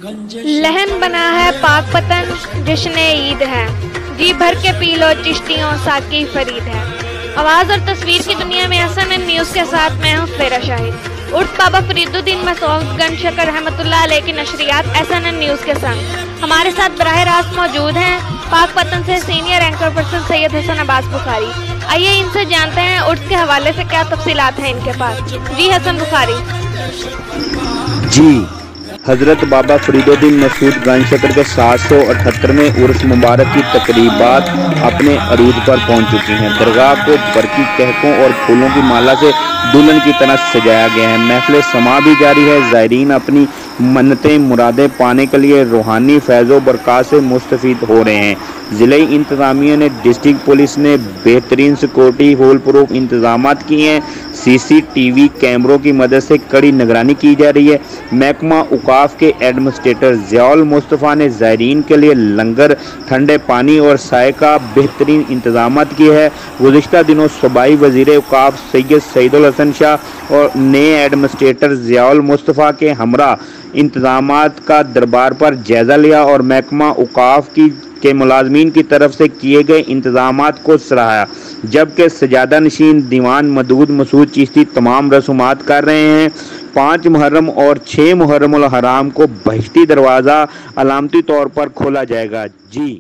لہن بنا ہے پاک پتن، جشن عید ہے، جی بھر کے پی لو چشتیوں ساقی فرید ہے۔ آواز اور تصویر کی دنیا میں SNN نیوز کے ساتھ میں ہوں فیرا شاہد۔ عرس بابا فرید الدین مسعود گنج شکر رحمۃ اللہ علیہ کی نشریات SNN نیوز کے سنگ ہمارے ساتھ براہ راست موجود ہیں پاک پتن سے سینئر اینکر پرسن سید حسن عباس بخاری۔ آئیے ان سے جانتے ہیں عرس کے حوالے سے کیا تفصیلات ہیں ان کے پاس۔ جی حسن بخاری۔ جی، حضرت بابا فرید الدین مسعود گنج شکر کے 778ویں عرس مبارک کی تقریبات اپنے عروج پر پہنچ چکی ہیں۔ درگاہ کو برقی کہکوں اور پھولوں کی مالا سے دلہن کی طرح سجایا گیا ہے۔ محفل سماع بھی جاری ہے۔ زائرین اپنی منتیں مرادیں پانے کے لیے روحانی فیض و برکات سے مستفید ہو رہے ہیں۔ ضلعی انتظامیہ نے ڈسٹرکٹ پولیس نے بہترین سیکورٹی فول پروف انتظامات کیے ہیں۔ CCTV کیمروں کی مدد سے کڑی نگرانی کی جا رہی ہے۔ محکمہ اوقاف کے ایڈمنسٹریٹر ضیاء المصطفیٰ نے زائرین کے لیے لنگر، ٹھنڈے پانی اور سائے کا بہترین انتظامات کیے ہیں۔ گزشتہ دنوں صوبائی وزیر اوقاف سید سعید الحسن شاہ اور نئے ایڈمنسٹریٹر ضیاء المصطفیٰ کے ہمراہ انتظامات کا دربار پر جائزہ لیا اور محکمہ اوقاف کے ملازمین کی طرف سے کیے گئے انتظامات کو سراہا، جبکہ سجادہ نشین دیوان مودود مسعود چشتی تمام رسومات کر رہے ہیں۔ 5 محرم اور 6 محرم الحرام کو بہشتی دروازہ علامتی طور پر کھولا جائے گا۔ جی